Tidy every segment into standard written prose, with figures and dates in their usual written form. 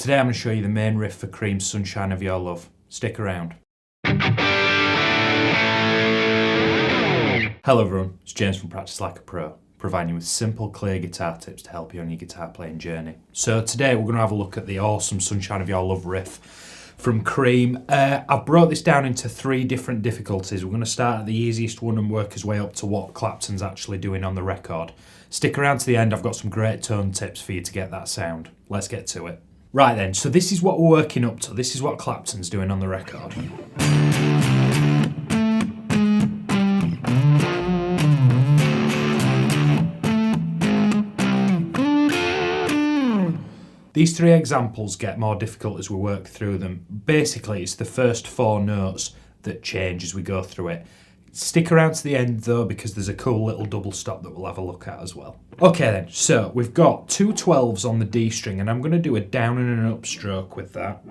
Today I'm going to show you the main riff for Cream's Sunshine of Your Love. Stick around. Hello everyone, it's James from Practice Like a Pro, providing you with simple, clear guitar tips to help you on your guitar playing journey. So today we're going to have a look at the awesome Sunshine of Your Love riff from Cream. I've brought this down into 3 different difficulties. We're going to start at the easiest one and work his way up to what Clapton's actually doing on the record. Stick around to the end, I've got some great tone tips for you to get that sound. Let's get to it. Right then, so this is what we're working up to. This is what Clapton's doing on the record. These 3 examples get more difficult as we work through them. Basically, it's the first 4 notes that change as we go through it. Stick around to the end though, because there's a cool little double stop that we'll have a look at as well. Okay then, so we've got 2 12s on the D string, and I'm going to do a down and an up stroke with that.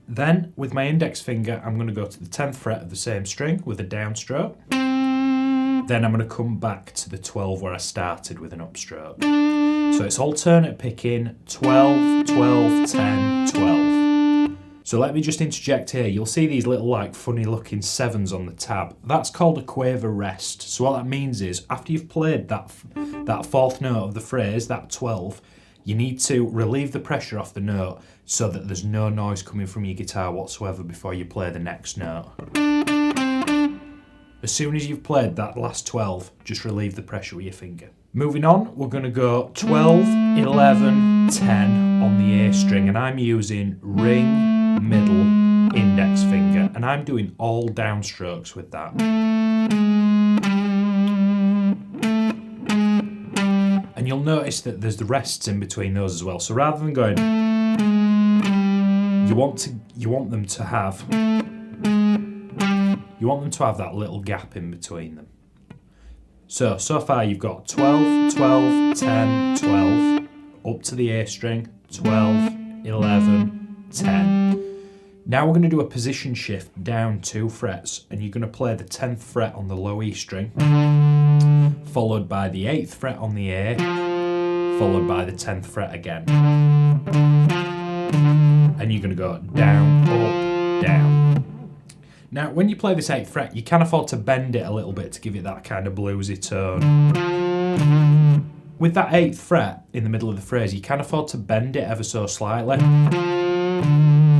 Then, with my index finger, I'm going to go to the 10th fret of the same string with a down stroke. Then I'm going to come back to the 12 where I started with an upstroke. So it's alternate picking, 12, 12, 10, 12. So let me just interject here. You'll see these little like funny looking 7s on the tab. That's called a quaver rest. So what that means is after you've played that 4th note of the phrase, that 12, you need to relieve the pressure off the note so that there's no noise coming from your guitar whatsoever before you play the next note. As soon as you've played that last 12, just relieve the pressure with your finger. Moving on, we're going to go 12, 11, 10 on the A string, and I'm using ring, middle, index finger, and I'm doing all downstrokes with that. And you'll notice that there's the rests in between those as well. So rather than going, you want them to have that little gap in between them. So far you've got 12, 12, 10, 12, up to the A string, 12, 11, 10. Now we're going to do a position shift down 2 frets, and you're going to play the 10th fret on the low E string, followed by the 8th fret on the A, followed by the 10th fret again. And you're going to go down, up, down. Now, when you play this 8th fret, you can afford to bend it a little bit to give it that kind of bluesy tone. With that 8th fret in the middle of the phrase, you can afford to bend it ever so slightly,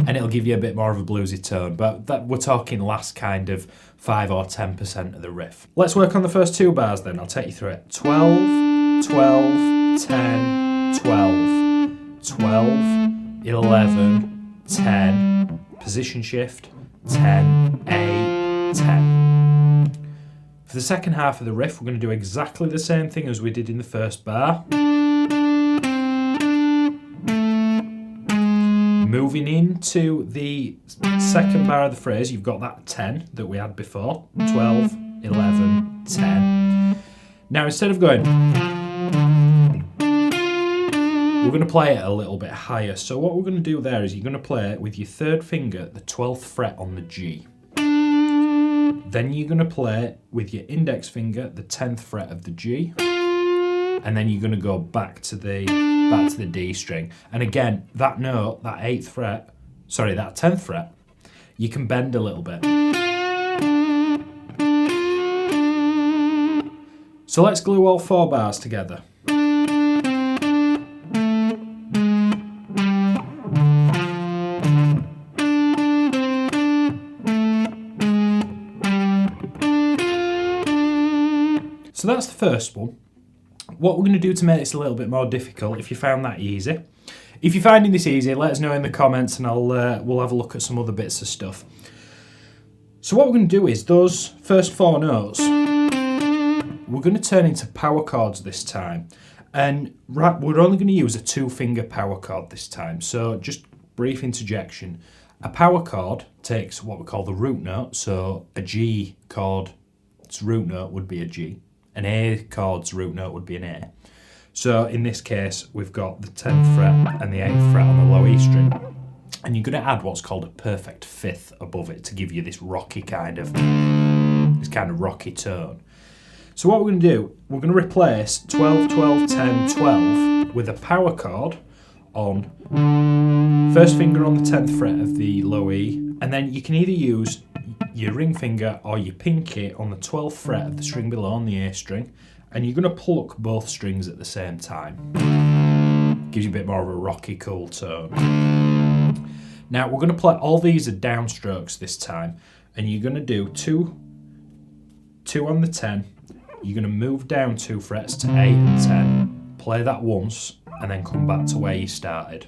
and it'll give you a bit more of a bluesy tone, but we're talking last kind of 5 or 10% of the riff. Let's work on the first 2 bars then, I'll take you through it. 12, 12, 10, 12, 12, 11, 10, position shift, 10, 8, 10. For the second half of the riff, we're going to do exactly the same thing as we did in the first bar. Moving into the second bar of the phrase, you've got that 10 that we had before. 12, 11, 10. Now instead of going, we're going to play it a little bit higher. So what we're going to do there is you're going to play it with your 3rd finger, the 12th fret on the G. Then you're going to play it with your index finger, the 10th fret of the G. And then you're going to go back to the D string. And again, that note, that 10th fret, you can bend a little bit. So let's glue all 4 bars together. So that's the first one. What we're going to do to make this a little bit more difficult, if you found that easy. If you're finding this easy, let us know in the comments, and we'll have a look at some other bits of stuff. So what we're going to do is those first 4 notes, we're going to turn into power chords this time. And we're only going to use a 2-finger power chord this time. So just brief interjection. A power chord takes what we call the root note. So a G chord's root note would be a G. An A chord's root note would be an A. So in this case, we've got the 10th fret and the 8th fret on the low E string. And you're going to add what's called a perfect 5th above it to give you this kind of rocky tone. So what we're going to do, we're going to replace 12, 12, 10, 12 with a power chord on first finger on the 10th fret of the low E, and then you can either use your ring finger or your pinky on the 12th fret of the string below on the A string, and you're going to pluck both strings at the same time. Gives you a bit more of a rocky, cool tone. Now we're going to play, all these are downstrokes this time, and you're going to do two on the 10, you're going to move down 2 frets to 8 and 10, play that once, and then come back to where you started.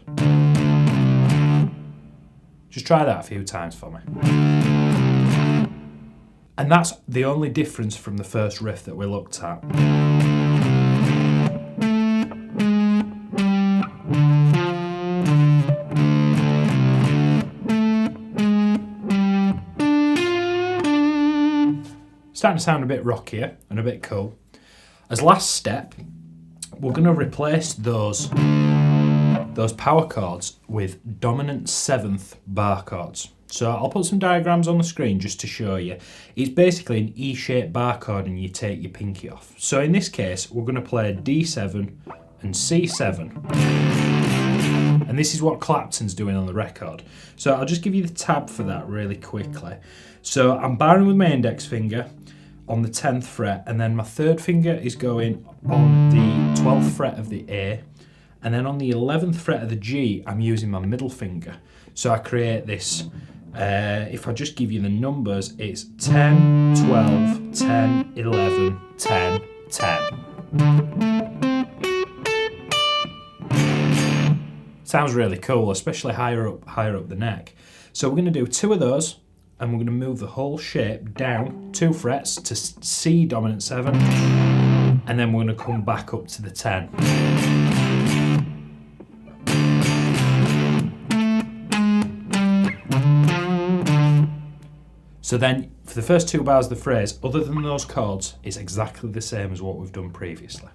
Just try that a few times for me. And that's the only difference from the first riff that we looked at. Starting to sound a bit rockier and a bit cool. As last step, we're going to replace those power chords with dominant 7th bar chords. So I'll put some diagrams on the screen just to show you. It's basically an E-shaped bar chord and you take your pinky off. So in this case, we're going to play D7 and C7. And this is what Clapton's doing on the record. So I'll just give you the tab for that really quickly. So I'm barring with my index finger on the 10th fret, and then my third finger is going on the 12th fret of the A, and then on the 11th fret of the G, I'm using my middle finger. So I create this, if I just give you the numbers, it's 10, 12, 10, 11, 10, 10. Sounds really cool, especially higher up the neck. So we're going to do 2 of those, and we're going to move the whole shape down 2 frets to C dominant 7, and then we're going to come back up to the 10. So then, for the first 2 bars of the phrase, other than those chords, it's exactly the same as what we've done previously.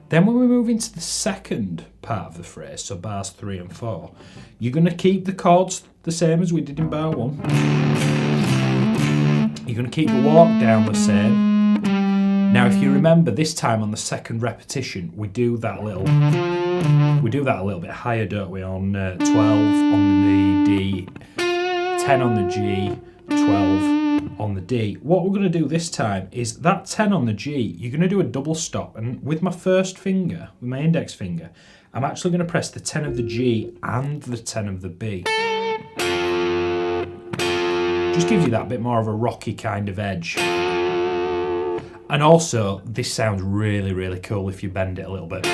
Then when we move into the second part of the phrase, so bars 3 and 4, you're going to keep the chords the same as we did in bar 1. You're going to keep the walk down the same. Now if you remember, this time on the second repetition, we do that a little bit higher, don't we? On 12 on the D, 10 on the G, 12 on the D. What we're going to do this time is that 10 on the G, you're going to do a double stop, and with my first finger, with my index finger, I'm actually going to press the 10 of the G and the 10 of the B. Just gives you that bit more of a rocky kind of edge. And also, this sounds really, really cool if you bend it a little bit.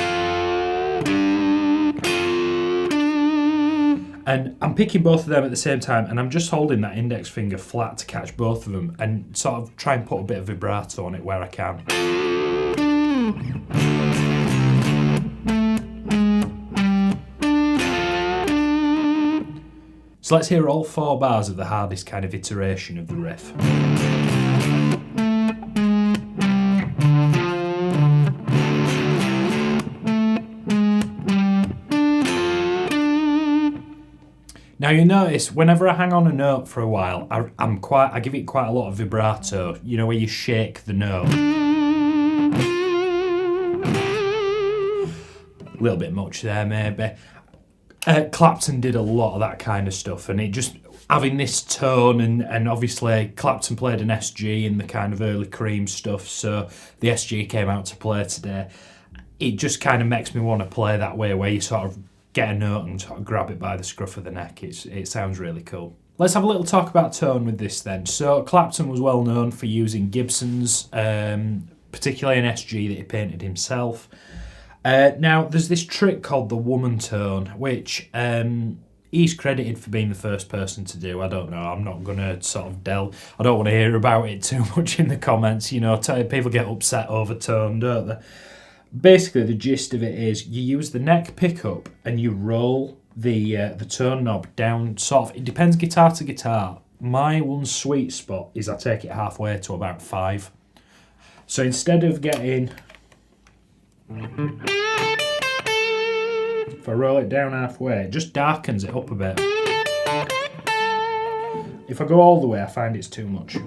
And I'm picking both of them at the same time, and I'm just holding that index finger flat to catch both of them and sort of try and put a bit of vibrato on it where I can. So let's hear all 4 bars of the hardest kind of iteration of the riff. Now you notice whenever I hang on a note for a while, I give it quite a lot of vibrato. You know, where you shake the note. A little bit much there, maybe. Clapton did a lot of that kind of stuff, and it just having this tone, and obviously Clapton played an SG in the kind of early Cream stuff, so the SG came out to play today. It just kind of makes me want to play that way, where you sort of get a note and sort of grab it by the scruff of the neck. It sounds really cool. Let's have a little talk about tone with this then. So Clapton was well known for using Gibsons, particularly an SG that he painted himself. Now there's this trick called the woman tone, which he's credited for being the first person to do. I don't know, I'm not going to sort of delve. I don't want to hear about it too much in the comments. You know, people get upset over tone, don't they? Basically, the gist of it is you use the neck pickup and you roll the tone knob down. Sort of, it depends guitar to guitar. My one sweet spot is I take it halfway to about 5. So instead of getting, if I roll it down halfway, it just darkens it up a bit. If I go all the way, I find it's too much.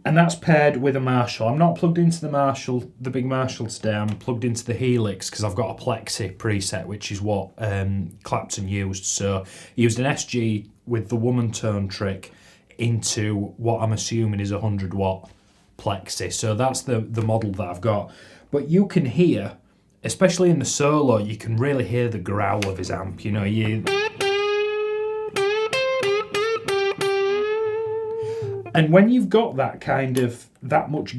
And that's paired with a Marshall. I'm not plugged into the Marshall, the big Marshall today. I'm plugged into the Helix because I've got a Plexi preset, which is what Clapton used. So he used an SG with the woman tone trick into what I'm assuming is a 100 watt Plexi. So that's the model that I've got. But you can hear, especially in the solo, you can really hear the growl of his amp. You know, and when you've got that kind of, that much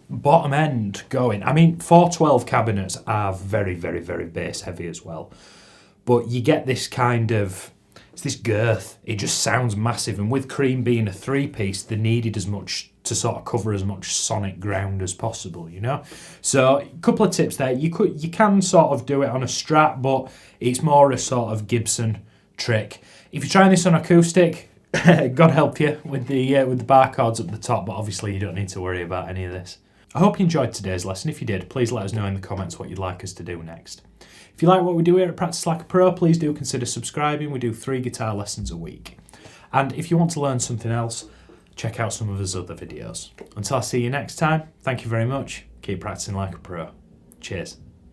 bottom end going, I mean, 412 cabinets are very, very, very bass heavy as well. But you get this kind of, it's this girth. It just sounds massive. And with Cream being a 3-piece, they needed as much to sort of cover as much sonic ground as possible, you know? So a couple of tips there. You can sort of do it on a Strat, but it's more a sort of Gibson trick. If you're trying this on acoustic, God help you with the barcodes at the top, but obviously you don't need to worry about any of this. I hope you enjoyed today's lesson. If you did, please let us know in the comments what you'd like us to do next. If you like what we do here at Practice Like a Pro, please do consider subscribing. We do 3 guitar lessons a week. And if you want to learn something else, check out some of his other videos. Until I see you next time, thank you very much. Keep practicing like a pro. Cheers.